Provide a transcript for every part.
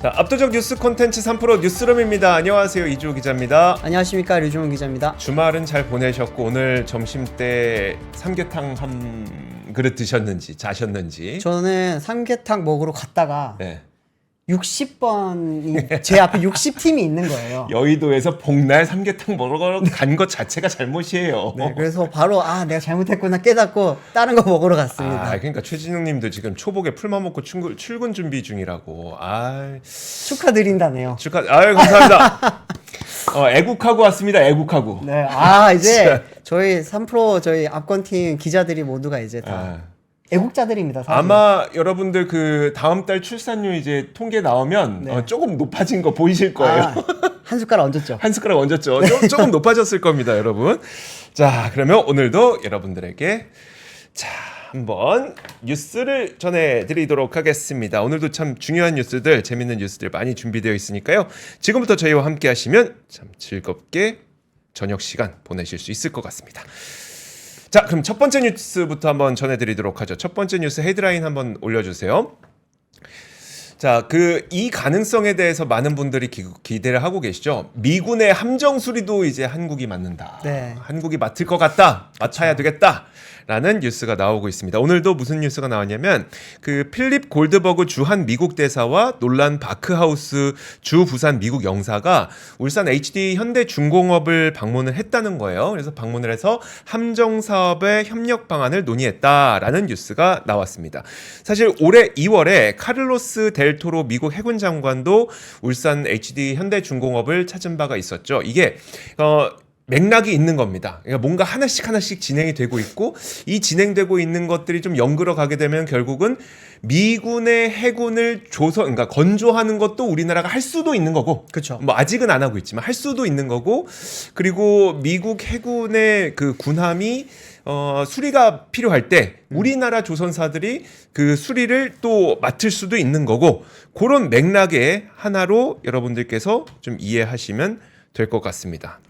자, 압도적 뉴스 콘텐츠 3프로 뉴스룸입니다. 안녕하세요, 이주호 기자입니다. 안녕하십니까, 류종훈 기자입니다. 주말은 잘 보내셨고 오늘 점심때 삼계탕 한 그릇 드셨는지 자셨는지. 저는 삼계탕 먹으러 갔다가 네. 60번이 제 앞에 60팀이 있는 거예요. 여의도에서 복날 삼계탕 먹으러 간 것 자체가 잘못이에요. 네, 그래서 바로 내가 잘못했구나 깨닫고 다른 거 먹으러 갔습니다. 그러니까 최진웅님도 지금 초복에 풀만 먹고 출근 준비 중이라고. 축하드린다네요. 감사합니다. 애국하고 왔습니다. 애국하고. 네, 이제 저희 3프로 저희 압권팀 기자들이 모두가 이제 다 애국자들입니다. 사실. 아마 여러분들 그 다음 달 출산율 이제 통계 나오면 조금 높아진 거 보이실 거예요. 한 숟가락 얹었죠. 한 숟가락 얹었죠. 조금 높아졌을 겁니다, 여러분. 자, 그러면 오늘도 여러분들에게 한번 뉴스를 전해드리도록 하겠습니다. 오늘도 참 중요한 뉴스들, 재밌는 뉴스들 많이 준비되어 있으니까요. 지금부터 저희와 함께 하시면 참 즐겁게 저녁 시간 보내실 수 있을 것 같습니다. 자, 그럼 첫 번째 뉴스부터 한번 전해드리도록 하죠. 첫 번째 뉴스 헤드라인 한번 올려주세요. 자, 이 가능성에 대해서 많은 분들이 기대를 하고 계시죠. 미군의 함정 수리도 이제 한국이 맡는다. 네. 한국이 맡을 것 같다. 맡아야 되겠다. 라는 뉴스가 나오고 있습니다. 오늘도 무슨 뉴스가 나왔냐면 필립 골드버그 주한 미국 대사와 놀란 바크하우스 주 부산 미국 영사가 울산 HD 현대중공업을 방문을 했다는 거예요. 그래서 방문을 해서 함정 사업의 협력 방안을 논의했다라는 뉴스가 나왔습니다. 사실 올해 2월에 카를로스 델 토로 미국 해군 장관도 울산 HD 현대중공업을 찾은 바가 있었죠. 이게 맥락이 있는 겁니다. 그러니까 뭔가 하나씩 진행이 되고 있고 이 진행되고 있는 것들이 좀 연결어 가게 되면 결국은 미군의 해군을 그러니까 건조하는 것도 우리나라가 할 수도 있는 거고, 그렇죠. 뭐 아직은 안 하고 있지만 할 수도 있는 거고, 그리고 미국 해군의 그 군함이 수리가 필요할 때 우리나라 조선사들이 그 수리를 또 맡을 수도 있는 거고, 그런 맥락의 하나로 여러분들께서 좀 이해하시면 될 것 같습니다.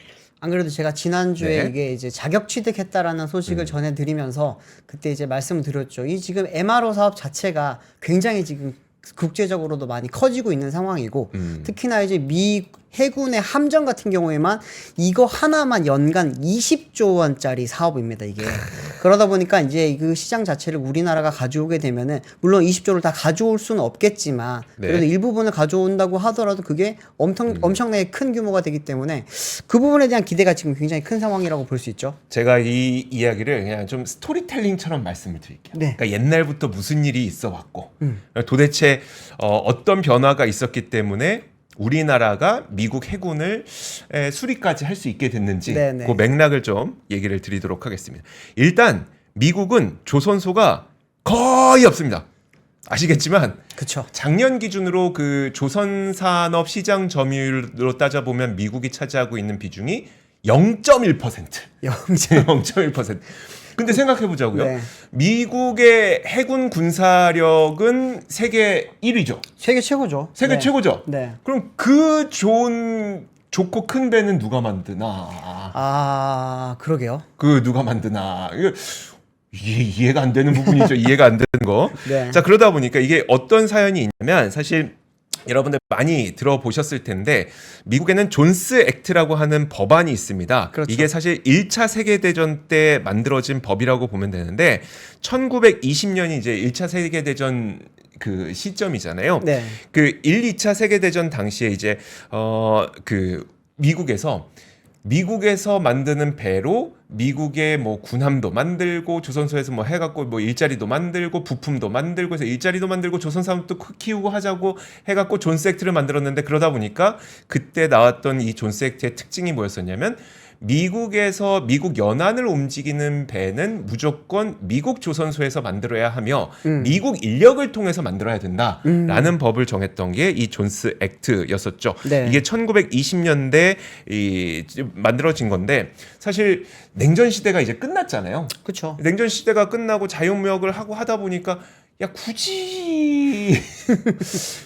안 그래도 제가 지난주에 이게 이제 자격 취득했다라는 소식을 전해드리면서 그때 이제 말씀을 드렸죠. 이 지금 MRO 사업 자체가 굉장히 지금 국제적으로도 많이 커지고 있는 상황이고 특히나 이제 미 해군의 함정 같은 경우에만 이거 하나만 연간 20조 원짜리 사업입니다, 이게. 그러다 보니까 이제 그 시장 자체를 우리나라가 가져오게 되면은 물론 20조를 다 가져올 수는 없겠지만 그래도 일부분을 가져온다고 하더라도 그게 엄청나게 큰 규모가 되기 때문에 그 부분에 대한 기대가 지금 굉장히 큰 상황이라고 볼 수 있죠. 제가 이 이야기를 그냥 좀 스토리텔링처럼 말씀을 드릴게요. 그러니까 옛날부터 무슨 일이 있어 왔고 도대체 어떤 변화가 있었기 때문에 우리나라가 미국 해군을 수리까지 할 수 있게 됐는지 그 맥락을 좀 얘기를 드리도록 하겠습니다. 일단 미국은 조선소가 거의 없습니다. 아시겠지만 그쵸. 작년 기준으로 그 조선산업 시장 점유율로 따져보면 미국이 차지하고 있는 비중이 0.1%. 0.1%. 근데 생각해보자고요. 미국의 해군 군사력은 세계 1위죠. 세계 최고죠. 세계 최고죠. 네. 그럼 좋고 큰 배는 누가 만드나? 그러게요. 누가 만드나? 이해가 안 되는 부분이죠. 이해가 안 되는 거. 자, 그러다 보니까 이게 어떤 사연이 있냐면 사실 여러분들 많이 들어보셨을 텐데 미국에는 존스 액트라고 하는 법안이 있습니다. 그렇죠. 이게 사실 1차 세계대전 때 만들어진 법이라고 보면 되는데 1920년이 이제 1차 세계대전 그 시점이잖아요. 그 1, 2차 세계대전 당시에 이제 미국에서 만드는 배로 미국의 뭐 군함도 만들고 조선소에서 뭐 해갖고 뭐 일자리도 만들고 부품도 만들고 해서 일자리도 만들고 조선산업도 키우고 하자고 해갖고 존스 액트를 만들었는데 그러다 보니까 그때 나왔던 이 존스 액트의 특징이 뭐였었냐면 미국에서 미국 연안을 움직이는 배는 무조건 미국 조선소에서 만들어야 하며 미국 인력을 통해서 만들어야 된다라는 법을 정했던 게 이 존스 액트였었죠. 이게 1920년대 만들어진 건데 사실 냉전 시대가 이제 끝났잖아요. 그렇죠. 냉전 시대가 끝나고 자유무역을 하고 하다 보니까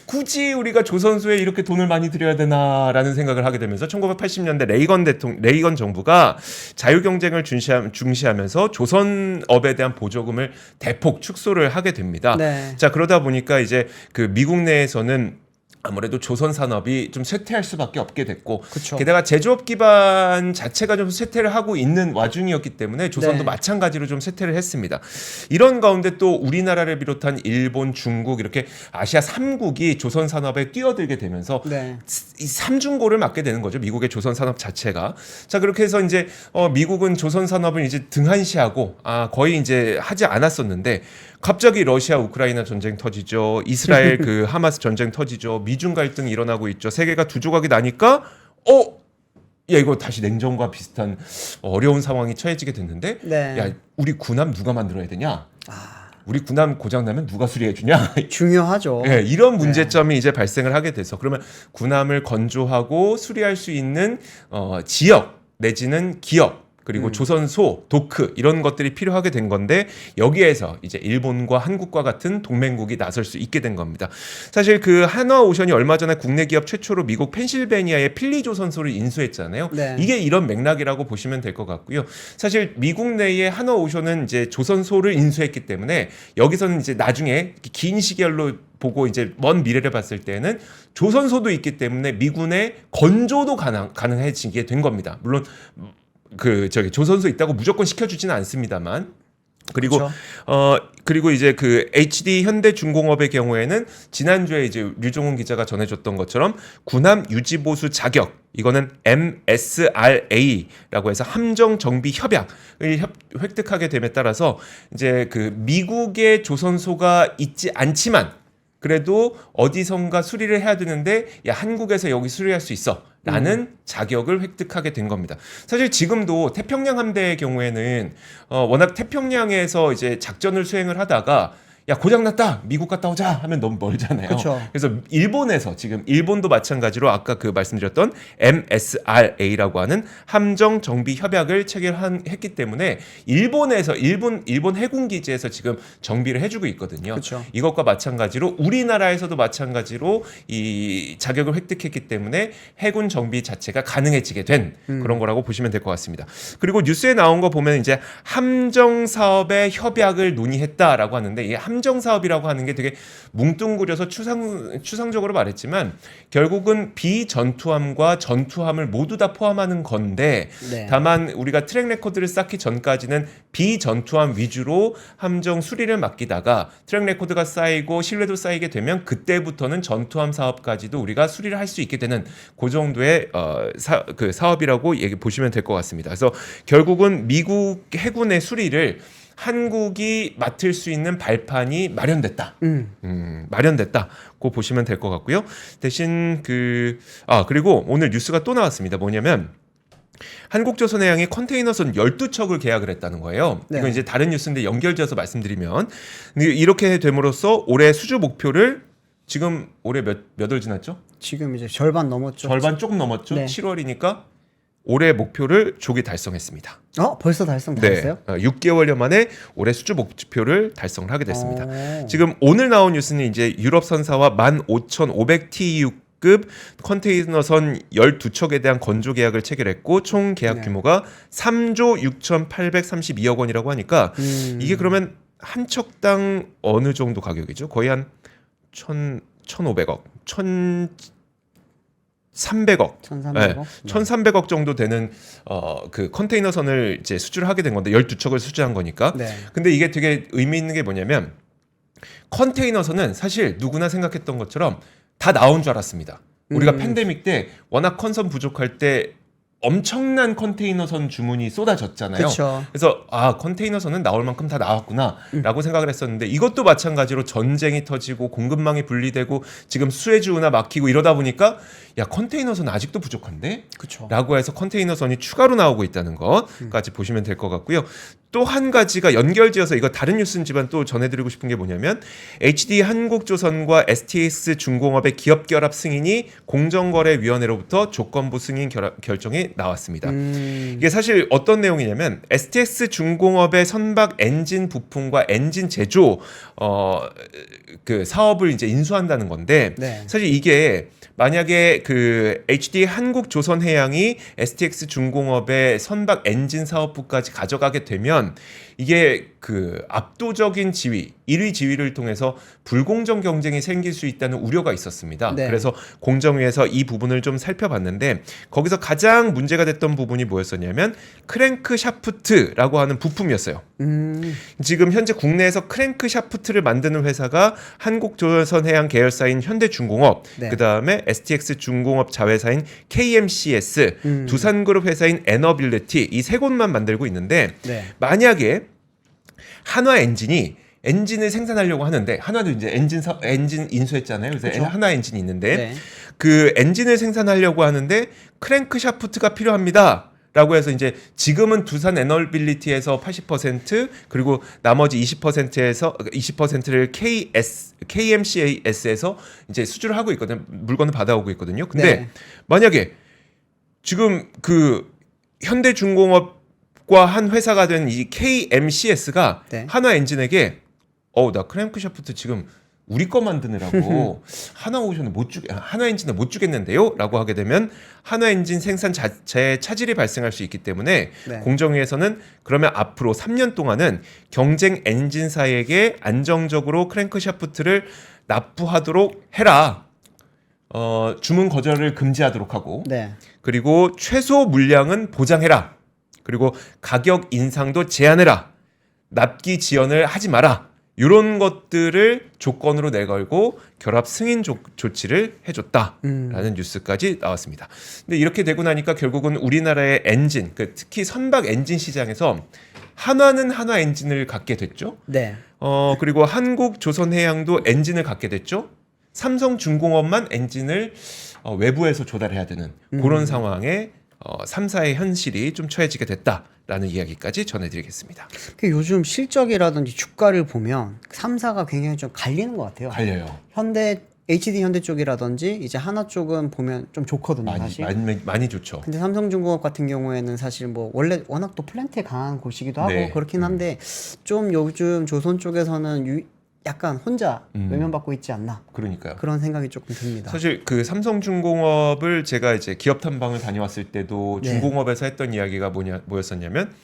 굳이 우리가 조선소에 이렇게 돈을 많이 들여야 되나라는 생각을 하게 되면서 1980년대 레이건 정부가 자유경쟁을 중시하면서 조선업에 대한 보조금을 대폭 축소를 하게 됩니다. 자, 그러다 보니까 이제 그 미국 내에서는 아무래도 조선 산업이 좀 쇠퇴할 수밖에 없게 됐고 그쵸. 게다가 제조업 기반 자체가 좀 쇠퇴를 하고 있는 와중이었기 때문에 조선도 네. 마찬가지로 좀 쇠퇴를 했습니다. 이런 가운데 또 우리나라를 비롯한 일본, 중국 이렇게 아시아 3국이 조선 산업에 뛰어들게 되면서 네. 이 삼중고를 맞게 되는 거죠. 미국의 조선 산업 자체가. 자, 그렇게 해서 이제 미국은 조선 산업을 이제 등한시하고 거의 이제 하지 않았었는데 갑자기 러시아 우크라이나 전쟁 터지죠. 이스라엘 그 하마스 전쟁 터지죠. 미중 갈등이 일어나고 있죠. 세계가 두 조각이 나니까 야 이거 다시 냉전과 비슷한 어려운 상황이 처해지게 됐는데 네. 야 우리 군함 누가 만들어야 되냐? 우리 군함 고장 나면 누가 수리해 주냐? 중요하죠. 네, 이런 문제점이 이제 발생을 하게 돼서 그러면 군함을 건조하고 수리할 수 있는 지역 내지는 기업 그리고 조선소, 도크 이런 것들이 필요하게 된 건데 여기에서 이제 일본과 한국과 같은 동맹국이 나설 수 있게 된 겁니다. 사실 그 한화오션이 얼마 전에 국내 기업 최초로 미국 펜실베니아의 필리조선소를 인수했잖아요. 네. 이게 이런 맥락이라고 보시면 될 것 같고요. 사실 미국 내의 한화오션은 이제 조선소를 인수했기 때문에 여기서는 이제 나중에 긴 시결로 보고 이제 먼 미래를 봤을 때는 조선소도 있기 때문에 미군의 건조도 가능해지게 된 겁니다. 물론 조선소 있다고 무조건 시켜주지는 않습니다만. 그리고 그쵸. 그리고 이제 그 HD 현대중공업의 경우에는 지난주에 이제 류종훈 기자가 전해줬던 것처럼 군함 유지보수 자격 이거는 MSRA라고 해서 함정 정비 협약을 획득하게 됨에 따라서 이제 그 미국의 조선소가 있지 않지만 그래도 어디선가 수리를 해야 되는데 야 한국에서 여기 수리할 수 있어 라는 자격을 획득하게 된 겁니다. 사실 지금도 태평양 함대의 경우에는 워낙 태평양에서 이제 작전을 수행을 하다가 야 고장났다 미국 갔다 오자 하면 너무 멀잖아요. 그쵸. 그래서 일본에서 지금 일본도 마찬가지로 아까 그 말씀드렸던 MSRA라고 하는 함정 정비 협약을 체결했기 때문에 일본에서 일본 해군 기지에서 지금 정비를 해주고 있거든요. 그쵸. 이것과 마찬가지로 우리나라에서도 마찬가지로 이 자격을 획득했기 때문에 해군 정비 자체가 가능해지게 된 그런 거라고 보시면 될 것 같습니다. 그리고 뉴스에 나온 거 보면 이제 함정 사업의 협약을 논의했다라고 하는데 이 함정 사업이라고 하는 게 되게 뭉뚱그려서 추상적으로 말했지만 결국은 비전투함과 전투함을 모두 다 포함하는 건데 네. 다만 우리가 트랙 레코드를 쌓기 전까지는 비전투함 위주로 함정 수리를 맡기다가 트랙 레코드가 쌓이고 신뢰도 쌓이게 되면 그때부터는 전투함 사업까지도 우리가 수리를 할 수 있게 되는 그 정도의 그 사업이라고 보시면 될 것 같습니다. 그래서 결국은 미국 해군의 수리를 한국이 맡을 수 있는 발판이 마련됐다. 마련됐다고 보시면 될 것 같고요. 대신 그리고 오늘 뉴스가 또 나왔습니다. 뭐냐면 한국조선해양이 컨테이너선 12척을 계약을 했다는 거예요. 네. 이건 이제 다른 뉴스인데 연결지어서 말씀드리면 이렇게 됨으로써 올해 수주 목표를 지금 올해 몇 월 지났죠? 지금 이제 절반 넘었죠. 절반 조금 넘었죠. 네. 7월이니까 올해 목표를 조기 달성했습니다. 벌써 달성됐어요? 6개월여 만에 올해 수주 목표를 달성을 하게 됐습니다. 오. 지금 오늘 나온 뉴스는 이제 유럽 선사와 15,500TEU급 컨테이너선 12척에 대한 건조 계약을 체결했고 총 계약 네. 규모가 3조 6,832억 원이라고 하니까 이게 그러면 한 척당 어느 정도 가격이죠? 거의 한 1,500억, 1,300억. 1,300억? 1,300억 정도 되는 그 컨테이너선을 이제 수주를 하게 된 건데 12척을 수주한 거니까. 네. 근데 이게 되게 의미 있는 게 뭐냐면 컨테이너선은 사실 누구나 생각했던 것처럼 다 나온 줄 알았습니다. 우리가 팬데믹 때 워낙 컨선 부족할 때 엄청난 컨테이너선 주문이 쏟아졌잖아요. 그쵸. 그래서 컨테이너선은 나올 만큼 다 나왔구나라고 생각을 했었는데 이것도 마찬가지로 전쟁이 터지고 공급망이 분리되고 지금 수에즈운하 막히고 이러다 보니까 야 컨테이너선 아직도 부족한데? 그쵸. 라고 해서 컨테이너선이 추가로 나오고 있다는 것까지 보시면 될 것 같고요. 또 한 가지가 연결지어서 이거 다른 뉴스지만 또 전해드리고 싶은 게 뭐냐면 HD 한국조선과 STS 중공업의 기업 결합 승인이 공정거래위원회로부터 조건부 승인 결정이 나왔습니다. 이게 사실 어떤 내용이냐면 STS 중공업의 선박 엔진 부품과 엔진 제조 그 사업을 이제 인수한다는 건데 네. 사실 이게 만약에 그 HD 한국조선해양이 STX 중공업의 선박 엔진 사업부까지 가져가게 되면 이게 그 압도적인 지위, 1위 지위를 통해서 불공정 경쟁이 생길 수 있다는 우려가 있었습니다. 네. 그래서 공정위에서 이 부분을 좀 살펴봤는데 거기서 가장 문제가 됐던 부분이 뭐였었냐면 크랭크 샤프트라고 하는 부품이었어요. 지금 현재 국내에서 크랭크 샤프트를 만드는 회사가 한국조선해양 계열사인 현대중공업, 네. 그다음에 STX 중공업 자회사인 KMCS, 두산그룹 회사인 에너빌리티 이 세 곳만 만들고 있는데 네. 만약에 한화 엔진을 생산하려고 하는데 한화도 이제 엔진 인수했잖아요. 그래서 그쵸? 한화 엔진이 있는데 네. 그 엔진을 생산하려고 하는데 크랭크 샤프트가 필요합니다. 라고 해서 이제 지금은 두산 에너빌리티에서 80% 그리고 나머지 20%에서 20%를 KMCS에서 이제 수주를 하고 있거든요. 물건을 받아오고 있거든요. 근데 네. 만약에 지금 그 현대중공업과 한 회사가 된 이 KMCS가 네. 한화 엔진에게 나 크랭크 샤프트 지금 우리 거 만드느라고 한화 엔진에 못 주겠는데요라고 하게 되면 한화 엔진 생산 자체에 차질이 발생할 수 있기 때문에 네. 공정위에서는 그러면 앞으로 3년 동안은 경쟁 엔진사에게 안정적으로 크랭크 샤프트를 납부하도록 해라. 주문 거절을 금지하도록 하고 네. 그리고 최소 물량은 보장해라. 그리고 가격 인상도 제한해라. 납기 지연을 하지 마라. 이런 것들을 조건으로 내걸고 결합 승인 조치를 해줬다라는 뉴스까지 나왔습니다. 근데 이렇게 되고 나니까 결국은 우리나라의 엔진, 특히 선박 엔진 시장에서 한화는 한화 엔진을 갖게 됐죠. 네. 그리고 한국조선해양도 엔진을 갖게 됐죠. 삼성중공업만 엔진을 외부에서 조달해야 되는 그런 상황에 3사의 현실이 좀 처해지게 됐다라는 이야기까지 전해드리겠습니다. 요즘 실적이라든지 주가를 보면 3사가 굉장히 좀 갈리는 것 같아요. 갈려요. HD 현대 쪽이라든지 이제 하나 쪽은 보면 좀 좋거든요, 사실. 많이 좋죠. 근데 삼성중공업 같은 경우에는 사실 뭐 원래 워낙 또 플랜트에 강한 곳이기도 하고 네. 그렇긴 한데 좀 요즘 조선 쪽에서는 약간 혼자 외면받고 있지 않나 그러니까요. 그런 생각이 조금 듭니다. 사실 그 삼성중공업을 제가 이제 기업 탐방을 다녀왔을 때도 네. 중공업에서 했던 이야기가 뭐였었냐면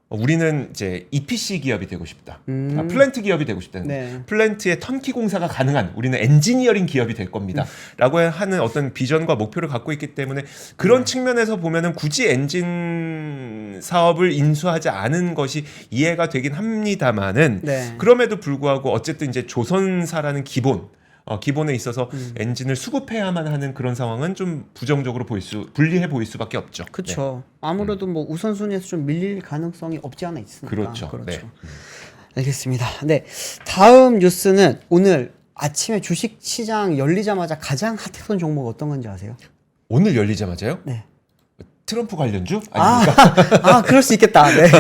우리는 이제 EPC 기업이 되고 싶다. 플랜트 기업이 되고 싶다는 네. 플랜트의 턴키 공사가 가능한 우리는 엔지니어링 기업이 될 겁니다. 라고 하는 어떤 비전과 목표를 갖고 있기 때문에 그런 측면에서 보면은 굳이 엔진 사업을 인수하지 않은 것이 이해가 되긴 합니다만은 네. 그럼에도 불구하고 어쨌든 이제 조선사라는 기본에 있어서 엔진을 수급해야만 하는 그런 상황은 좀 부정적으로 불리해 보일 수밖에 없죠. 그렇죠. 아무래도 뭐 우선순위에서 좀 밀릴 가능성이 없지 않아 있으니까. 그렇죠. 네. 알겠습니다. 네. 다음 뉴스는 오늘 아침에 주식 시장 열리자마자 가장 핫했던 종목 어떤 건지 아세요? 오늘 열리자마자요? 네. 트럼프 관련주? 아닙니까? 그럴 수 있겠다. 네.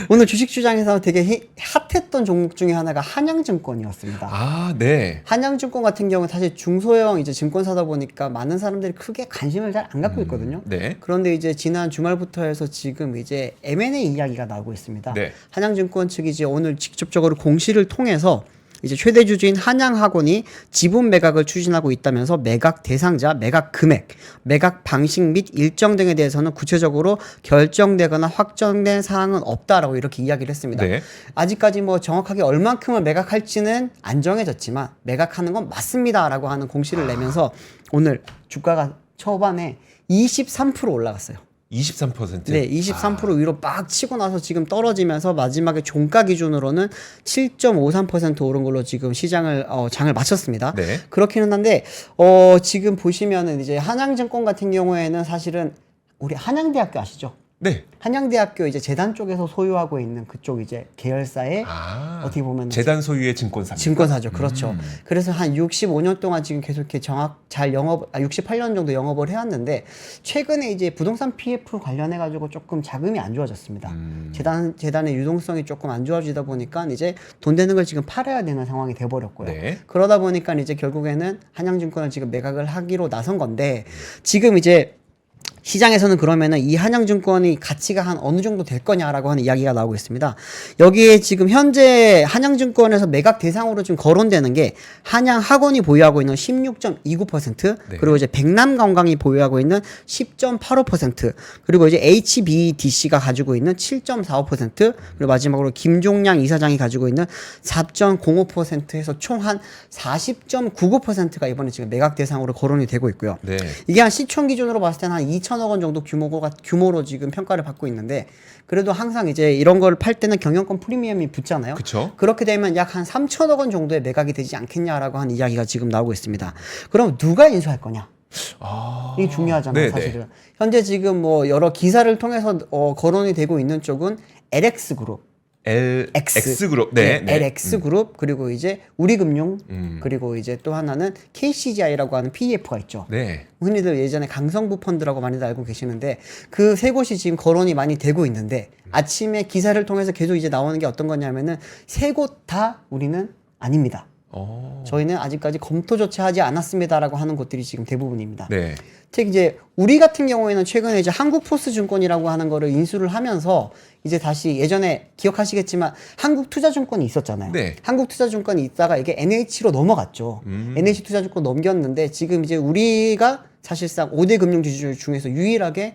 오늘 주식시장에서 되게 핫했던 종목 중에 하나가 한양증권이었습니다. 네. 한양증권 같은 경우는 사실 중소형 이제 증권사다 보니까 많은 사람들이 크게 관심을 잘 안 갖고 있거든요. 네. 그런데 이제 지난 주말부터 해서 지금 이제 M&A 이야기가 나오고 있습니다. 네. 한양증권 측이 이제 오늘 직접적으로 공시를 통해서 이제 최대 주주인 한양학원이 지분 매각을 추진하고 있다면서 매각 대상자, 매각 금액, 매각 방식 및 일정 등에 대해서는 구체적으로 결정되거나 확정된 사항은 없다라고 이렇게 이야기를 했습니다. 네. 아직까지 뭐 정확하게 얼만큼을 매각할지는 안 정해졌지만 매각하는 건 맞습니다라고 하는 공시를 내면서 오늘 주가가 초반에 23% 올라갔어요. 23%? 네, 23% 위로 빡 치고 나서 지금 떨어지면서 마지막에 종가 기준으로는 7.53% 오른 걸로 지금 시장을 장을 마쳤습니다. 네. 그렇기는 한데 지금 보시면은 이제 한양증권 같은 경우에는 사실은 우리 한양대학교 아시죠? 네. 한양대학교 이제 재단 쪽에서 소유하고 있는 그쪽 이제 계열사의 어떻게 보면 재단 소유의 증권사. 증권사죠. 그렇죠. 그래서 한 65년 동안 지금 계속 이렇게 잘 68년 정도 영업을 해왔는데 최근에 이제 부동산 PF 관련해 가지고 조금 자금이 안 좋아졌습니다. 재단의 유동성이 조금 안 좋아지다 보니까 이제 돈 되는 걸 지금 팔아야 되는 상황이 돼 버렸고요. 네. 그러다 보니까 이제 결국에는 한양증권을 지금 매각을 하기로 나선 건데 지금 이제 시장에서는 그러면은 이 한양증권이 가치가 한 어느 정도 될 거냐라고 하는 이야기가 나오고 있습니다. 여기에 지금 현재 한양증권에서 매각 대상으로 지금 거론되는 게 한양학원이 보유하고 있는 16.29%, 네. 그리고 이제 백남관광이 보유하고 있는 10.85%, 그리고 이제 HBDC가 가지고 있는 7.45%, 그리고 마지막으로 김종량 이사장이 가지고 있는 4.05% 해서 총 한 40.99%가 이번에 지금 매각 대상으로 거론이 되고 있고요. 네. 이게 한 시총 기준으로 봤을 때는 한 2천억 원 정도 규모로 지금 평가를 받고 있는데, 그래도 항상 이제 이런 걸 팔 때는 경영권 프리미엄이 붙잖아요. 그쵸. 그렇게 되면 약 한 3천억 원 정도의 매각이 되지 않겠냐라고 하는 이야기가 지금 나오고 있습니다. 그럼 누가 인수할 거냐? 이게 중요하잖아요, 네네. 사실은. 현재 지금 뭐 여러 기사를 통해서 거론이 되고 있는 쪽은 LX 그룹, X그룹. 네. LX 그룹, 그리고 이제 우리금융, 음. 그리고 이제 또 하나는 KCGI라고 하는 PEF가 있죠. 네. 흔히들 예전에 강성부 펀드라고 많이들 알고 계시는데, 그 세 곳이 지금 거론이 많이 되고 있는데, 아침에 기사를 통해서 계속 이제 나오는 게 어떤 거냐면은 세 곳 다 우리는 아닙니다. 저희는 아직까지 검토조차 하지 않았습니다라고 하는 곳들이 지금 대부분입니다. 네. 특히 이제 우리 같은 경우에는 최근에 이제 한국포스증권이라고 하는 거를 인수를 하면서 이제 다시, 예전에 기억하시겠지만 한국투자증권이 있었잖아요. 네. 한국투자증권이 있다가 이게 NH로 넘어갔죠. NH투자증권 넘겼는데, 지금 이제 우리가 사실상 5대 금융지주 중에서 유일하게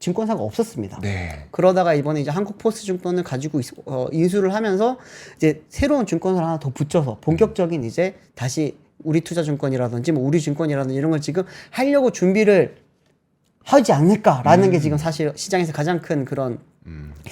증권사가 없었습니다. 네. 그러다가 이번에 이제 한국포스증권을 가지고 인수를 하면서 이제 새로운 증권사를 하나 더 붙여서 본격적인 이제 다시 우리투자증권이라든지 뭐 우리증권이라든지 이런 걸 지금 하려고 준비를 하지 않을까라는 게 지금 사실 시장에서 가장 큰 그런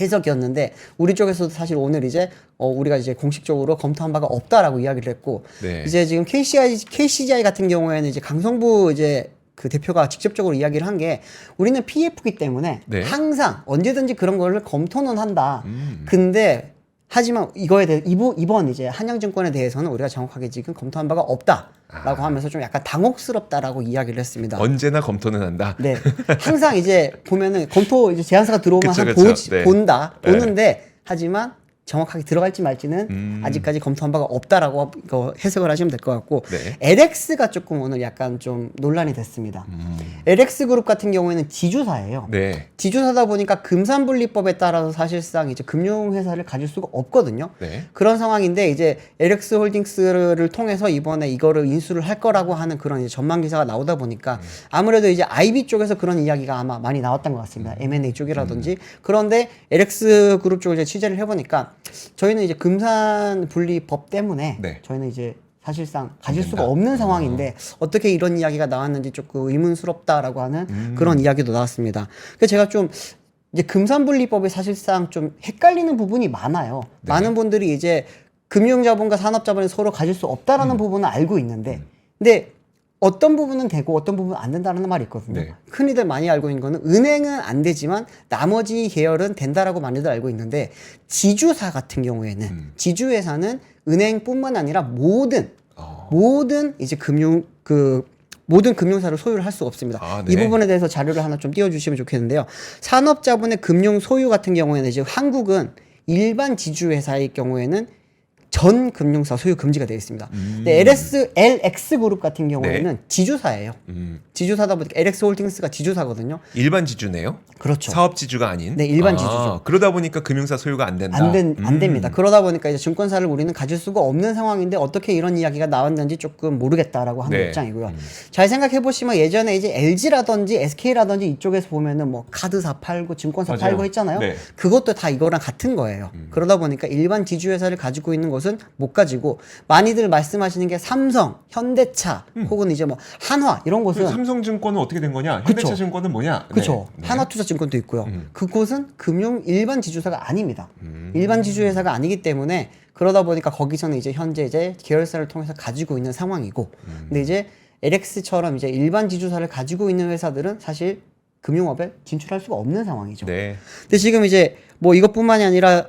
해석이었는데, 우리 쪽에서도 사실 오늘 이제 우리가 이제 공식적으로 검토한 바가 없다라고 이야기를 했고, 네. 이제 지금 KCGI 같은 경우에는 이제 강성부 이제 그 대표가 직접적으로 이야기를 한 게, 우리는 PF이기 때문에 네. 항상 언제든지 그런 거를 검토는 한다. 근데 하지만 이거에 대해 이번 이제 한양증권에 대해서는 우리가 정확하게 지금 검토한 바가 없다라고 하면서 좀 약간 당혹스럽다라고 이야기를 했습니다. 언제나 검토는 한다. 네, 항상 이제 보면은 검토 이제 제안서가 들어오면 그쵸, 한 그쵸. 네. 보는데 하지만 정확하게 들어갈지 말지는 아직까지 검토한 바가 없다라고 이거 해석을 하시면 될 것 같고, 네. LX가 조금 오늘 약간 좀 논란이 됐습니다. LX 그룹 같은 경우에는 지주사예요. 네. 지주사다 보니까 금산분리법에 따라서 사실상 이제 금융회사를 가질 수가 없거든요. 네. 그런 상황인데, 이제 LX 홀딩스를 통해서 이번에 이거를 인수를 할 거라고 하는 그런 이제 전망 기사가 나오다 보니까 아무래도 이제 IB 쪽에서 그런 이야기가 아마 많이 나왔던 것 같습니다. M&A 쪽이라든지. 그런데 LX 그룹 쪽을 이제 취재를 해보니까, 저희는 이제 금산분리법 때문에 네. 저희는 이제 사실상 가질 된다. 수가 없는 상황인데 어떻게 이런 이야기가 나왔는지 조금 의문스럽다라고 하는 그런 이야기도 나왔습니다. 그래서 제가 좀 이제 금산분리법이 사실상 좀 헷갈리는 부분이 많아요. 네. 많은 분들이 이제 금융자본과 산업자본이 서로 가질 수 없다라는 부분은 알고 있는데, 근데 어떤 부분은 되고 어떤 부분은 안 된다는 말이 있거든요. 네. 흔히들 많이 알고 있는 거는 은행은 안 되지만 나머지 계열은 된다라고 많이들 알고 있는데, 지주사 같은 경우에는 지주회사는 은행뿐만 아니라 모든 이제 모든 금융사를 소유를 할 수가 없습니다. 아, 네. 이 부분에 대해서 자료를 하나 좀 띄워주시면 좋겠는데요. 산업자본의 금융 소유 같은 경우에는 이제 한국은 일반 지주회사의 경우에는 전 금융사 소유 금지가 되어 있습니다. 근데 LX 그룹 같은 경우에는 네. 지주사예요. 지주사다 보니까 LX 홀딩스가 지주사거든요. 일반 지주네요. 그렇죠. 사업 지주가 아닌. 네, 일반 지주죠. 그러다 보니까 금융사 소유가 안 된다. 안 됩니다. 그러다 보니까 이제 증권사를 우리는 가질 수가 없는 상황인데 어떻게 이런 이야기가 나왔는지 조금 모르겠다라고 하는 네. 입장이고요. 잘 생각해 보시면 예전에 이제 LG라든지 SK라든지 이쪽에서 보면은 뭐 카드사 팔고 증권사 맞아요. 팔고 했잖아요. 네. 그것도 다 이거랑 같은 거예요. 그러다 보니까 일반 지주회사를 가지고 있는 것은 못 가지고, 많이들 말씀하시는 게 삼성, 현대차 혹은 이제 뭐 한화 이런 그 곳은 삼성증권은 어떻게 된 거냐? 그쵸. 현대차증권은 뭐냐? 그렇죠. 네. 하나투자증권도 있고요. 그곳은 일반 지주사가 아닙니다. 일반 지주회사가 아니기 때문에, 그러다 보니까 거기서는 이제 현재 이제 계열사를 통해서 가지고 있는 상황이고, 근데 이제 LX처럼 이제 일반 지주사를 가지고 있는 회사들은 사실 금융업에 진출할 수가 없는 상황이죠. 네. 근데 지금 이제 뭐 이것뿐만이 아니라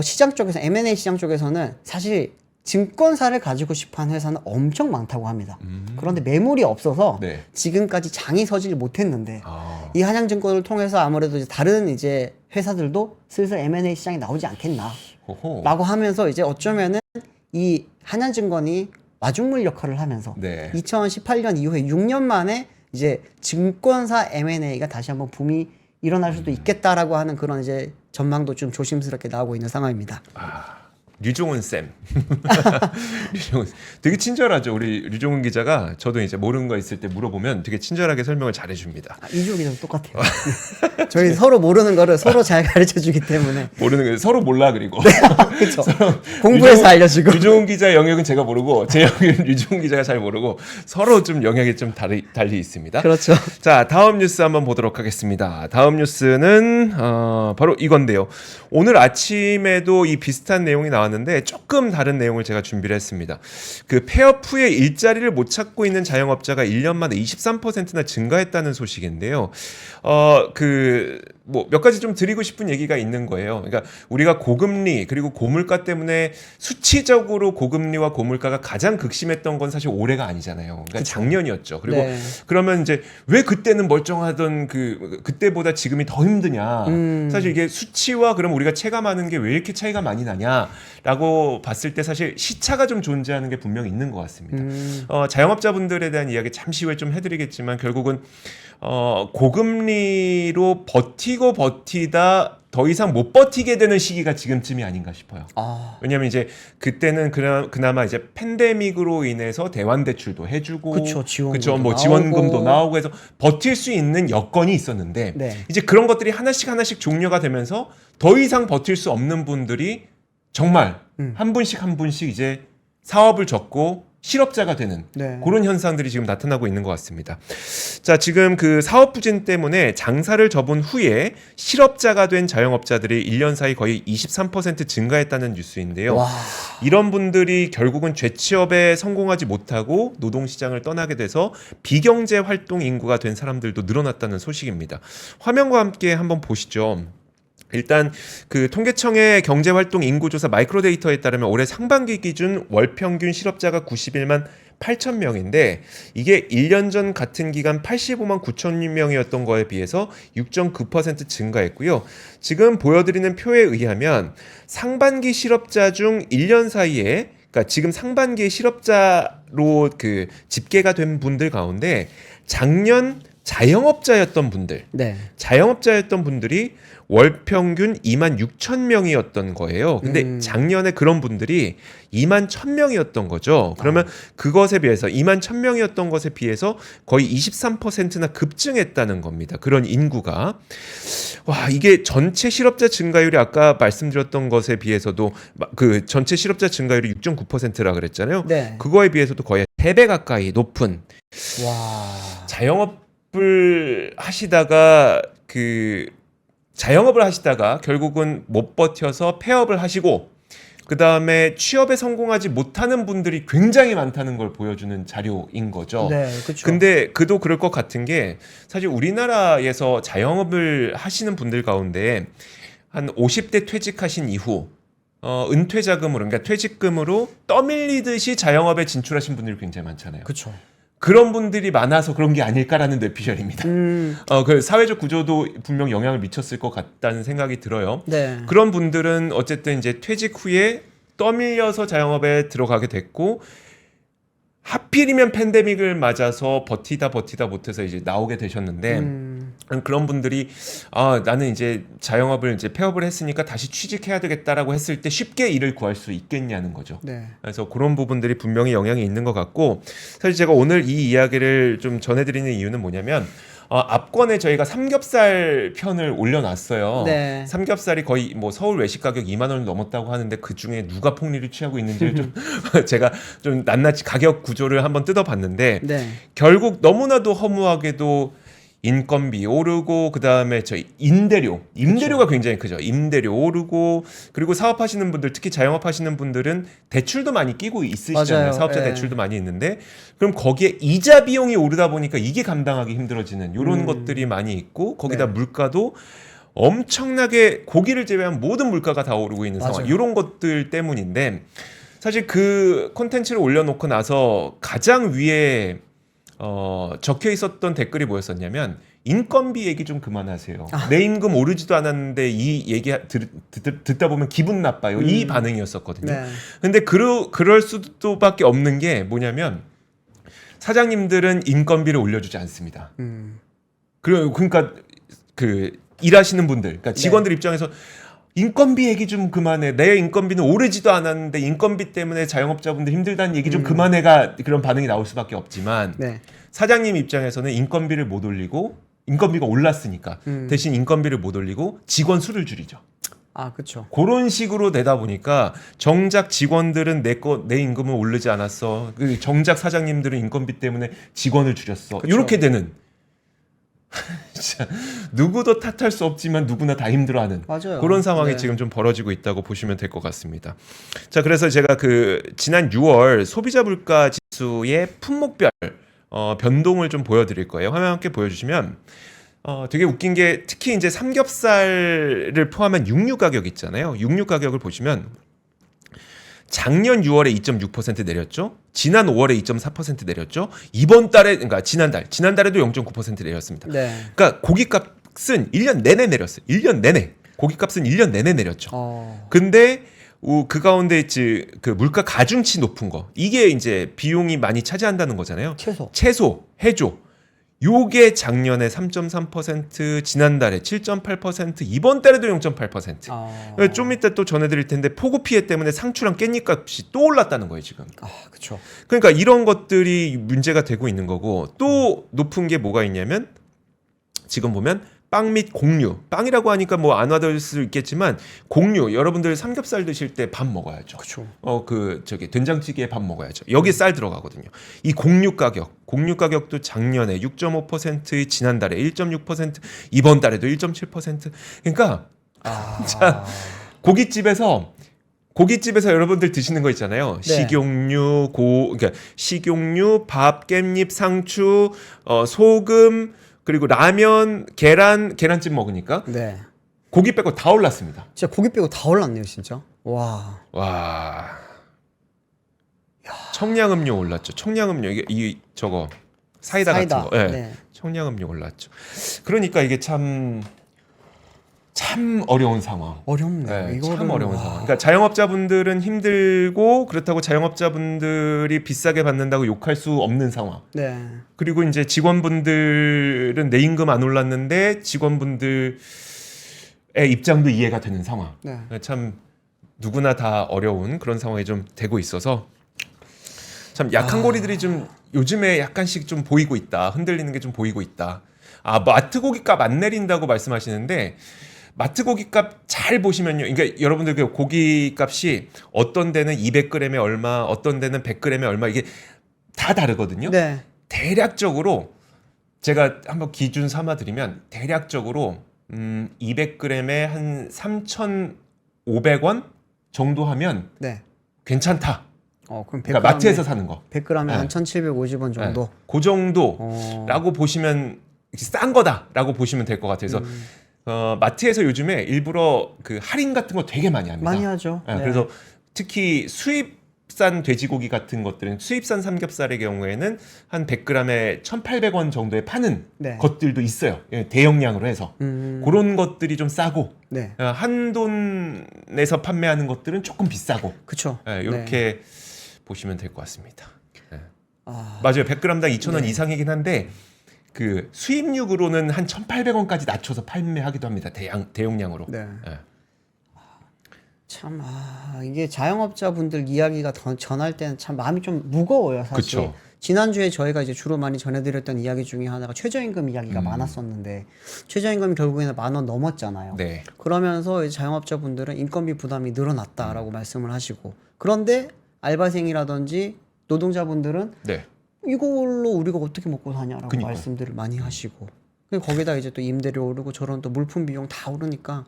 시장 쪽에서 M&A 시장 쪽에서는 사실 증권사를 가지고 싶어하는 회사는 엄청 많다고 합니다. 그런데 매물이 없어서 네. 지금까지 장이 서질 못했는데, 아. 이 한양증권을 통해서 아무래도 이제 다른 이제 회사들도 슬슬 M&A 시장이 나오지 않겠나라고 호호. 하면서 이제 어쩌면은 이 한양증권이 마중물 역할을 하면서 네. 2018년 이후에 6년 만에 이제 증권사 M&A가 다시 한번 붐이 일어날 수도 있겠다라고 하는 그런 이제 전망도 좀 조심스럽게 나오고 있는 상황입니다. 류종훈 쌤. 류종훈 되게 친절하죠. 우리 류종훈 기자가 저도 이제 모르는 거 있을 때 물어보면 되게 친절하게 설명을 잘 해줍니다. 이주호 기자도 똑같아요. 저희 서로 모르는 거를 서로 잘 가르쳐주기 때문에 모르는 거 서로 몰라 그리고. 그렇죠. 공부해서 알려주고. 류종훈 기자 영역은 제가 모르고 제 영역은 류종훈 기자가 잘 모르고 서로 좀 영역이 좀 달리 있습니다. 그렇죠. 자, 다음 뉴스 한번 보도록 하겠습니다. 다음 뉴스는 바로 이건데요. 오늘 아침에도 이 비슷한 내용이 나왔는데 조금 다른 내용을 제가 준비를 했습니다. 그 폐업 후에 일자리를 못 찾고 있는 자영업자가 1년 만에 23%나 증가했다는 소식인데요. 뭐 몇 가지 좀 드리고 싶은 얘기가 있는 거예요. 그러니까 우리가 고금리 그리고 고물가 때문에 수치적으로 고금리와 고물가가 가장 극심했던 건 사실 올해가 아니잖아요. 그러니까 그쵸. 작년이었죠. 그리고 네. 그러면 이제 왜 그때는 멀쩡하던 그때보다 지금이 더 힘드냐? 사실 이게 수치와 그럼 우리가 체감하는 게 왜 이렇게 차이가 많이 나냐라고 봤을 때 사실 시차가 좀 존재하는 게 분명히 있는 것 같습니다. 자영업자분들에 대한 이야기 잠시 후에 좀 해드리겠지만 결국은 고금리로 버티다 더 이상 못 버티게 되는 시기가 지금쯤이 아닌가 싶어요. 왜냐하면 이제 그때는 그나마 이제 팬데믹으로 인해서 대환 대출도 해주고, 그쵸, 지원금도 뭐 지원금도 나오고 해서 버틸 수 있는 여건이 있었는데 네. 이제 그런 것들이 하나씩 종료가 되면서 더 이상 버틸 수 없는 분들이 정말 한 분씩 이제 사업을 접고 실업자가 되는 네. 그런 현상들이 지금 나타나고 있는 것 같습니다. 자, 지금 그 사업 부진 때문에 장사를 접은 후에 실업자가 된 자영업자들이 1년 사이 거의 23% 증가했다는 뉴스인데요. 와. 이런 분들이 결국은 재취업에 성공하지 못하고 노동시장을 떠나게 돼서 비경제 활동 인구가 된 사람들도 늘어났다는 소식입니다. 화면과 함께 한번 보시죠. 일단 그 통계청의 경제활동 인구조사 마이크로데이터에 따르면 올해 상반기 기준 월 평균 실업자가 91만 8천 명인데 이게 1년 전 같은 기간 85만 9천 명이었던 거에 비해서 6.9% 증가했고요. 지금 보여드리는 표에 의하면 상반기 실업자 중 1년 사이에 그러니까 지금 상반기에 실업자로 그 집계가 된 분들 가운데 작년 자영업자였던 분들, 네. 자영업자였던 분들이 월 평균 2만 6천 명이었던 거예요. 근데 작년에 그런 분들이 2만 1천 명이었던 거죠. 그러면 그것에 비해서 2만 1천 명이었던 것에 비해서 거의 23%나 급증했다는 겁니다. 그런 인구가. 와, 이게 전체 실업자 증가율이 아까 말씀드렸던 것에 비해서도 그 전체 실업자 증가율이 6.9%라 그랬잖아요. 네. 그거에 비해서도 거의 3배 가까이 높은 와. 자영업을 하시다가 자영업을 하시다가 결국은 못 버텨서 폐업을 하시고 그 다음에 취업에 성공하지 못하는 분들이 굉장히 많다는 걸 보여주는 자료인 거죠. 네, 그렇죠. 근데 그도 그럴 것 같은 게 사실 우리나라에서 자영업을 하시는 분들 가운데 한 50대 퇴직하신 이후 은퇴 자금으로 그러니까 퇴직금으로 떠밀리듯이 자영업에 진출하신 분들이 굉장히 많잖아요. 그렇죠. 그런 분들이 많아서 그런 게 아닐까라는 뇌피셜입니다. 그 사회적 구조도 분명 영향을 미쳤을 것 같다는 생각이 들어요. 네. 그런 분들은 어쨌든 이제 퇴직 후에 떠밀려서 자영업에 들어가게 됐고 하필이면 팬데믹을 맞아서 버티다 못해서 이제 나오게 되셨는데 그런 분들이 나는 이제 자영업을 이제 폐업을 했으니까 다시 취직해야 되겠다라고 했을 때 쉽게 일을 구할 수 있겠냐는 거죠. 네. 그래서 그런 부분들이 분명히 영향이 있는 것 같고 사실 제가 오늘 이 이야기를 좀 전해드리는 이유는 뭐냐면 앞권에 저희가 삼겹살 편을 올려놨어요. 네. 삼겹살이 거의 뭐 서울 외식 가격 2만 원 넘었다고 하는데 그 중에 누가 폭리를 취하고 있는지를 좀 제가 좀 낱낱이 가격 구조를 한번 뜯어봤는데 네. 결국 너무나도 허무하게도 인건비 오르고 그다음에 임대료가 굉장히 크죠. 임대료 오르고 그리고 사업하시는 분들 특히 자영업하시는 분들은 대출도 많이 끼고 있으시잖아요. 맞아요. 사업자 예. 대출도 많이 있는데 그럼 거기에 이자 비용이 오르다 보니까 이게 감당하기 힘들어지는 이런 것들이 많이 있고 거기다 네. 물가도 엄청나게 고기를 제외한 모든 물가가 다 오르고 있는 상황. 맞아요. 이런 것들 때문인데 사실 그 콘텐츠를 올려놓고 나서 가장 위에 적혀 있었던 댓글이 뭐였었냐면 인건비 얘기 좀 그만하세요. 내 임금 오르지도 않았는데 이 얘기 듣다 보면 기분 나빠요. 이 반응이었었거든요. 네. 근데 그럴 수도밖에 없는 게 뭐냐면 사장님들은 인건비를 올려주지 않습니다. 음. 그러니까 그 일하시는 분들, 그러니까 직원들 입장에서 인건비 얘기 좀 그만해. 내 인건비는 오르지도 않았는데 인건비 때문에 자영업자분들 힘들다는 얘기 좀 그만해가 그런 반응이 나올 수밖에 없지만 네. 사장님 입장에서는 인건비를 못 올리고 인건비가 올랐으니까 대신 인건비를 못 올리고 직원 수를 줄이죠. 아, 그렇죠. 그런 식으로 되다 보니까 정작 직원들은 내 임금을 오르지 않았어. 정작 사장님들은 인건비 때문에 직원을 줄였어. 그쵸. 이렇게 되는 진짜 누구도 탓할 수 없지만 누구나 다 힘들어하는 맞아요. 그런 상황이 네. 지금 좀 벌어지고 있다고 보시면 될 것 같습니다. 자, 그래서 제가 그 지난 6월 소비자 물가 지수의 품목별 변동을 좀 보여드릴 거예요. 화면 함께 보여주시면 되게 웃긴 게 특히 이제 삼겹살을 포함한 육류 가격 있잖아요. 육류 가격을 보시면 작년 6월에 2.6% 내렸죠. 지난 5월에 2.4% 내렸죠. 이번 달에 그러니까 지난달에도 0.9% 내렸습니다. 네. 그러니까 고깃값은 1년 내내 내렸어요. 1년 내내. 고깃값은 1년 내내 내렸죠. 근데 그 가운데 있지 그 물가 가중치 높은 거 이게 이제 비용이 많이 차지한다는 거잖아요. 채소, 해조. 요게 작년에 3.3%, 지난달에 7.8%, 이번 달에도 0.8%. 좀 이따 또 전해드릴 텐데 폭우 피해 때문에 상추랑 깻잎 값이 또 올랐다는 거예요 지금. 아, 그렇죠. 그러니까 이런 것들이 문제가 되고 있는 거고 또 높은 게 뭐가 있냐면 지금 보면 빵 및 곡류. 빵이라고 하니까 뭐 안 와닿을 수 있겠지만 곡류. 여러분들 삼겹살 드실 때 밥 먹어야죠. 그렇죠. 된장찌개에 밥 먹어야죠. 여기 쌀 들어가거든요. 이 곡류 가격도 작년에 6.5%, 지난달에 1.6%, 이번 달에도 1.7%. 그러니까 자, 고깃집에서 여러분들 드시는 거 있잖아요. 네. 그러니까 식용유, 밥, 깻잎, 상추, 소금, 그리고 라면, 계란찜 먹으니까 네. 고기 빼고 다 올랐습니다. 진짜 고기 빼고 다 올랐네요, 진짜. 와. 청량음료 올랐죠. 청량음료 저거 사이다 같은 거. 네. 네. 청량음료 올랐죠. 그러니까 이게 참 어려운 상황. 어렵네요. 네, 이거는 참 어려운 상황. 그러니까 자영업자분들은 힘들고 그렇다고 자영업자분들이 비싸게 받는다고 욕할 수 없는 상황. 네. 그리고 이제 직원분들은 내 임금 안 올랐는데 직원분들의 입장도 이해가 되는 상황. 네. 참 누구나 다 어려운 그런 상황이 좀 되고 있어서 참 약한 고리들이 좀 요즘에 약간씩 좀 보이고 있다. 흔들리는 게 좀 보이고 있다. 마트 고깃값 안 내린다고 말씀하시는데 마트 고깃값 잘 보시면요. 그러니까 여러분들 그 고깃값이 어떤 데는 200g에 얼마, 어떤 데는 100g에 얼마 이게 다 다르거든요. 네. 대략적으로 제가 한번 기준 삼아 드리면 대략적으로 200g에 한 3,500원 정도 하면 네. 괜찮다. 그럼 100g 그러니까 마트에서 사는 거. 100g에 네. 한 1,750원 정도. 네. 그 정도라고 보시면 싼 거다라고 보시면 될 것 같아요. 그래서 마트에서 요즘에 일부러 그 할인 같은 거 되게 많이 합니다. 많이 하죠. 네. 네. 그래서 특히 수입산 돼지고기 같은 것들은 수입산 삼겹살의 경우에는 한 100g에 1,800원 정도에 파는 네. 것들도 있어요. 예, 대용량으로 해서. 그런 것들이 좀 싸고 네. 한돈에서 판매하는 것들은 조금 비싸고 그렇죠. 이렇게 보시면 될 것 같습니다. 네. 맞아요. 100g당 2,000원 이상이긴 한데 그 수입육으로는 한 1,800원까지 낮춰서 판매하기도 합니다. 대용량으로. 네. 네. 참 이게 자영업자분들 이야기가 전할 때는 참 마음이 좀 무거워요, 사실. 그쵸. 지난주에 저희가 이제 주로 많이 전해드렸던 이야기 중에 하나가 최저임금 이야기가 많았었는데 최저임금이 결국에는 10,000원 넘었잖아요. 네. 그러면서 이제 자영업자분들은 인건비 부담이 늘어났다라고 말씀을 하시고 그런데 알바생이라든지 노동자분들은 네. 이걸로 우리가 어떻게 먹고 사냐라고 그러니까요. 말씀들을 많이 하시고 거기다 이제 또 임대료 오르고 저런 또 물품 비용 다 오르니까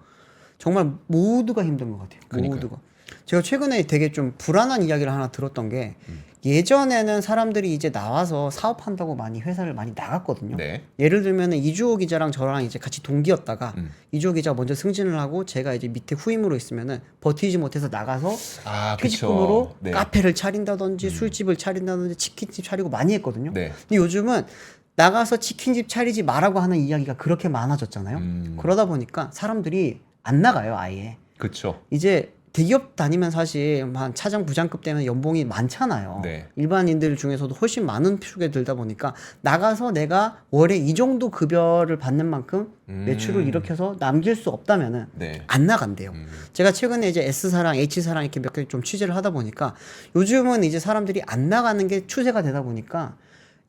정말 모두가 힘든 것 같아요. 그러니까요. 모두가. 제가 최근에 되게 좀 불안한 이야기를 하나 들었던 게 예전에는 사람들이 이제 나와서 사업한다고 많이 회사를 많이 나갔거든요. 네. 예를 들면은 이주호 기자랑 저랑 이제 같이 동기였다가 이주호 기자 먼저 승진을 하고 제가 이제 밑에 후임으로 있으면은 버티지 못해서 나가서 퇴직금으로 그쵸. 네. 카페를 차린다든지 술집을 차린다든지 치킨집 차리고 많이 했거든요. 네. 근데 요즘은 나가서 치킨집 차리지 말라고 하는 이야기가 그렇게 많아졌잖아요. 그러다 보니까 사람들이 안 나가요, 아예. 그렇죠. 이제 대기업 다니면 사실 한 차장 부장급 되면 연봉이 많잖아요. 네. 일반인들 중에서도 훨씬 많은 축에 들다 보니까 나가서 내가 월에 이 정도 급여를 받는 만큼 매출을 일으켜서 남길 수 없다면은 네. 안 나간대요. 제가 최근에 이제 S사랑, H사랑 이렇게 몇 개 좀 취재를 하다 보니까 요즘은 이제 사람들이 안 나가는 게 추세가 되다 보니까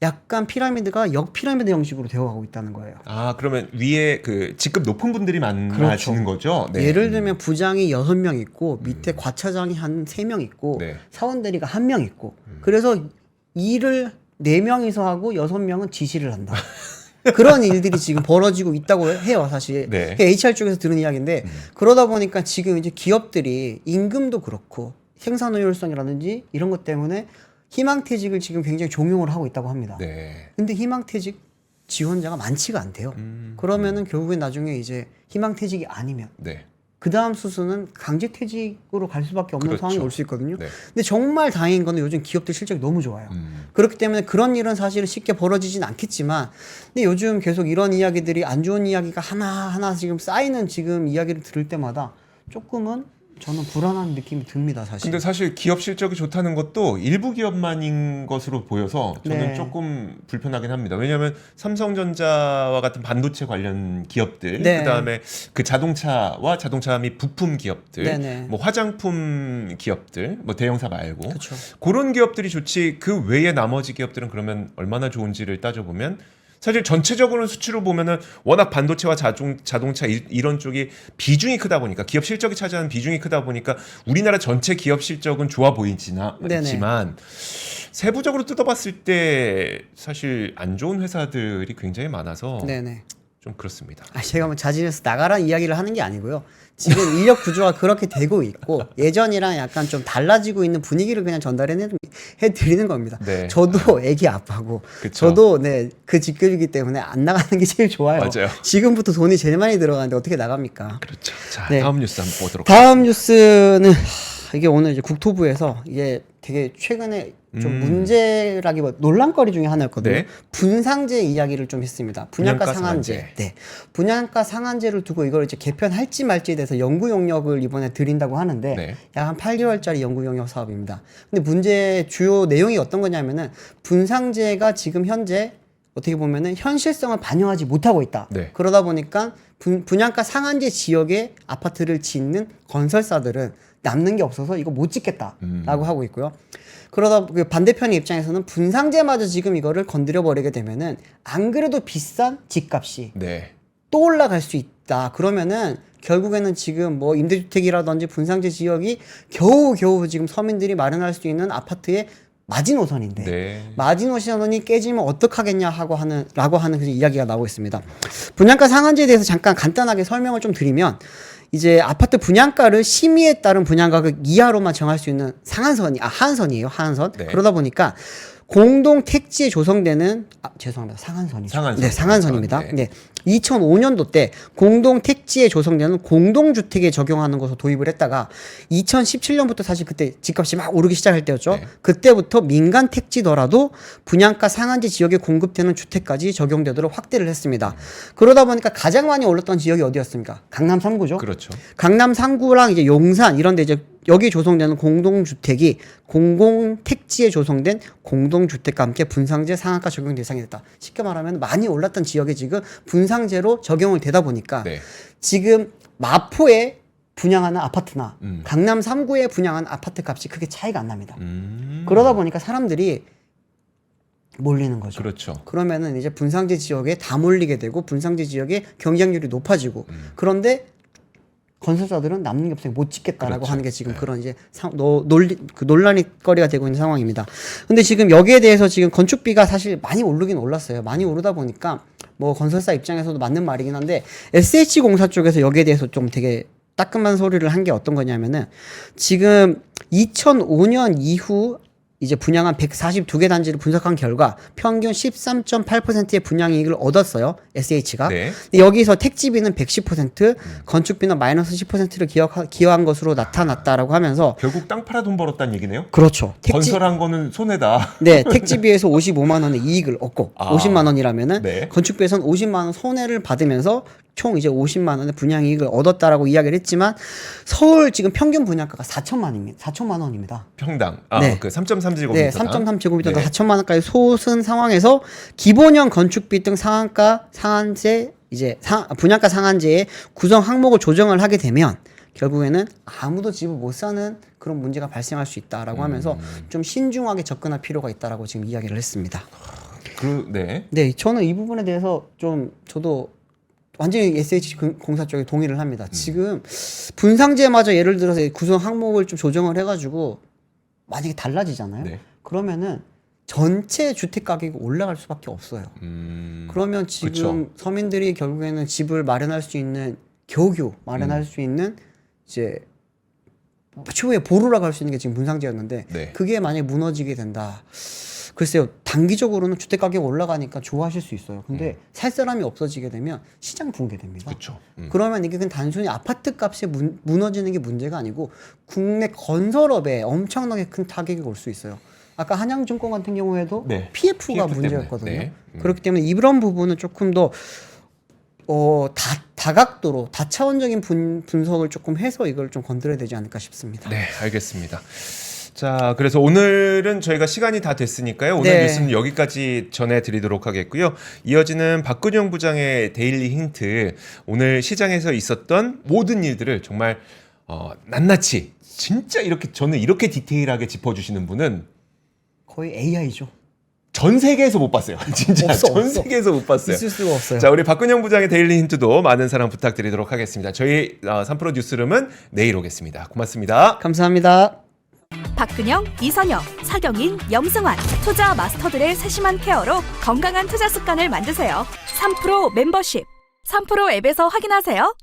약간 피라미드가 역피라미드 형식으로 되어가고 있다는 거예요. 아, 그러면 위에 그 직급 높은 분들이 많아지는 거죠? 네. 예를 들면 부장이 6명 있고 밑에 과차장이 한 3명 있고 네. 사원대리가 1명 있고 그래서 일을 4명이서 하고 6명은 지시를 한다. 그런 일들이 지금 벌어지고 있다고 해요, 사실. 네. HR 쪽에서 들은 이야기인데 그러다 보니까 지금 이제 기업들이 임금도 그렇고 생산 효율성이라든지 이런 것 때문에 희망퇴직을 지금 굉장히 종용을 하고 있다고 합니다. 네. 근데 희망퇴직 지원자가 많지가 않대요. 그러면은 결국엔 나중에 이제 희망퇴직이 아니면 네. 그 다음 수순은 강제퇴직으로 갈 수밖에 없는 그렇죠. 상황이 올 수 있거든요. 네. 근데 정말 다행인 거는 요즘 기업들 실적이 너무 좋아요. 그렇기 때문에 그런 일은 사실은 쉽게 벌어지진 않겠지만 근데 요즘 계속 이런 이야기들이 안 좋은 이야기가 하나하나 지금 쌓이는 지금 이야기를 들을 때마다 조금은 저는 불안한 느낌이 듭니다, 사실. 근데 사실 기업 실적이 좋다는 것도 일부 기업만인 것으로 보여서 저는 네. 조금 불편하긴 합니다. 왜냐하면 삼성전자와 같은 반도체 관련 기업들, 네. 그다음에 그 자동차와 자동차 및 부품 기업들, 네네. 뭐 화장품 기업들, 뭐 대형사 말고 그렇죠. 그런 기업들이 좋지 그 외에 나머지 기업들은 그러면 얼마나 좋은지를 따져보면 사실 전체적으로는 수치로 보면은 워낙 반도체와 자동차 이런 쪽이 비중이 크다 보니까 기업 실적이 차지하는 비중이 크다 보니까 우리나라 전체 기업 실적은 좋아 보이지만 세부적으로 뜯어봤을 때 사실 안 좋은 회사들이 굉장히 많아서 네네. 좀 그렇습니다. 제가 뭐 자진해서 나가라는 이야기를 하는 게 아니고요. 지금 인력 구조가 그렇게 되고 있고 예전이랑 약간 좀 달라지고 있는 분위기를 그냥 해드리는 겁니다. 네. 저도 애기 아빠고 그쵸. 저도 그 직급이기 때문에 안 나가는 게 제일 좋아요. 맞아요. 지금부터 돈이 제일 많이 들어가는데 어떻게 나갑니까? 그렇죠. 자, 네. 다음 뉴스 한번 보도록 다음 뉴스는 이게 오늘 이제 국토부에서 이게 되게 최근에 좀 문제라기보다 논란거리 중에 하나였거든요. 네. 분상제 이야기를 좀 했습니다. 분양가 분양가 상한제. 상한제. 네. 분양가 상한제를 두고 이걸 이제 개편할지 말지에 대해서 연구 용역을 이번에 드린다고 하는데 네. 약 한 8개월짜리 연구 용역 사업입니다. 근데 문제 주요 내용이 어떤 거냐면은 분상제가 지금 현재 어떻게 보면은 현실성을 반영하지 못하고 있다. 네. 그러다 보니까 분양가 상한제 지역에 아파트를 짓는 건설사들은 남는 게 없어서 이거 못 짓겠다라고 하고 있고요. 그러다 그 반대편의 입장에서는 분상제마저 지금 이거를 건드려 버리게 되면은 안 그래도 비싼 집값이 네. 또 올라갈 수 있다. 그러면은 결국에는 지금 뭐 임대주택이라든지 분상제 지역이 겨우 지금 서민들이 마련할 수 있는 아파트의 마지노선인데 네. 마지노선이 깨지면 어떡하겠냐 라고 하는 그 이야기가 나오고 있습니다. 분양가 상한제에 대해서 잠깐 간단하게 설명을 좀 드리면 이제 아파트 분양가를 심의에 따른 분양가격 이하로만 정할 수 있는 하한선이에요. 하한선. 네. 그러다 보니까 공동 택지에 조성되는 죄송합니다. 상한선이죠. 상한선. 네, 상한선입니다. 네. 네. 2005년도 때 공동 택지에 조성되는 공동주택에 적용하는 것으로 도입을 했다가 2017년부터 사실 그때 집값이 막 오르기 시작할 때였죠. 네. 그때부터 민간 택지더라도 분양가 상한제 지역에 공급되는 주택까지 적용되도록 확대를 했습니다. 그러다 보니까 가장 많이 올랐던 지역이 어디였습니까? 강남 3구죠. 그렇죠. 강남 3구랑 이제 용산 이런 데 이제 여기 조성되는 공동주택이 공공택지에 조성된 공동주택과 함께 분상제 상한가 적용 대상이 됐다. 쉽게 말하면 많이 올랐던 지역에 지금 분상제로 적용을 되다 보니까 네. 지금 마포에 분양하는 아파트나 음. 강남 3구에 분양하는 아파트 값이 크게 차이가 안 납니다. 그러다 보니까 사람들이 몰리는 거죠. 그렇죠. 그러면은 이제 분상제 지역에 다 몰리게 되고 분상제 지역의 경쟁률이 높아지고 그런데 건설사들은 남는 게 없으니까 못 짓겠다라고 그렇죠. 하는 게 지금 그런 이제 논란이 거리가 되고 있는 상황입니다. 근데 지금 여기에 대해서 지금 건축비가 사실 많이 오르긴 올랐어요. 많이 오르다 보니까 뭐 건설사 입장에서도 맞는 말이긴 한데 SH공사 쪽에서 여기에 대해서 좀 되게 따끔한 소리를 한 게 어떤 거냐면은 지금 2005년 이후 이제 분양한 142개 단지를 분석한 결과 평균 13.8%의 분양이익을 얻었어요. SH가. 네. 근데 여기서 택지비는 110%, 건축비는 마이너스 10%를 기여한 것으로 나타났다라고 하면서 결국 땅 팔아 돈 벌었다는 얘기네요. 그렇죠. 건설한 거는 손해다. 네, 택지비에서 55만 원의 이익을 얻고 아. 50만 원이라면은 네. 건축비에서는 50만 원 손해를 받으면서 총 이제 50만 원의 분양이익을 얻었다라고 이야기를 했지만 서울 지금 평균 분양가가 4천만 원입니다. 평당 네. 그 3.3제곱미터 네, 3.3제곱미터 네. 4천만 원까지 솟은 상황에서 기본형 건축비 등 상한제 이제 분양가 상한제의 구성 항목을 조정을 하게 되면 결국에는 아무도 집을 못 사는 그런 문제가 발생할 수 있다라고 하면서 좀 신중하게 접근할 필요가 있다라고 지금 이야기를 했습니다. 네. 네, 저는 이 부분에 대해서 좀 저도 완전히 SH 공사 쪽에 동의를 합니다. 지금 분상제마저 예를 들어서 구성 항목을 좀 조정을 해가지고 만약에 달라지잖아요. 네. 그러면은 전체 주택 가격이 올라갈 수밖에 없어요. 그러면 지금 그쵸. 서민들이 결국에는 집을 마련할 수 있는 겨우겨우 마련할 수 있는 이제 추후에 보루라고 할 수 있는 게 지금 분상제였는데 네. 그게 만약에 무너지게 된다. 글쎄요, 단기적으로는 주택 가격이 올라가니까 좋아하실 수 있어요. 근데 살 사람이 없어지게 되면 시장 붕괴됩니다. 그렇죠. 그러면 이게 그냥 단순히 아파트 값이 무너지는 게 문제가 아니고 국내 건설업에 엄청나게 큰 타격이 올 수 있어요. 아까 한양증권 같은 경우에도 네. PF가 PF 문제였거든요. 때문에. 네. 그렇기 때문에 이런 부분은 조금 더 다각도로 다차원적인 분석을 조금 해서 이걸 좀 건드려야 되지 않을까 싶습니다. 네, 알겠습니다. 자, 그래서 오늘은 저희가 시간이 다 됐으니까요. 오늘 네. 뉴스는 여기까지 전해드리도록 하겠고요. 이어지는 박근영 부장의 데일리 힌트. 오늘 시장에서 있었던 모든 일들을 정말 낱낱이 진짜 이렇게 저는 이렇게 디테일하게 짚어주시는 분은 거의 AI죠. 전 세계에서 못 봤어요. 진짜 없어. 전 세계에서 못 봤어요. 있을 수가 없어요. 자, 우리 박근영 부장의 데일리 힌트도 많은 사랑 부탁드리도록 하겠습니다. 저희 3프로 뉴스룸은 내일 오겠습니다. 고맙습니다. 감사합니다. 박근영, 이선영, 사경인, 염승환 투자 마스터들의 세심한 케어로 건강한 투자 습관을 만드세요. 3프로 멤버십 3프로 앱에서 확인하세요.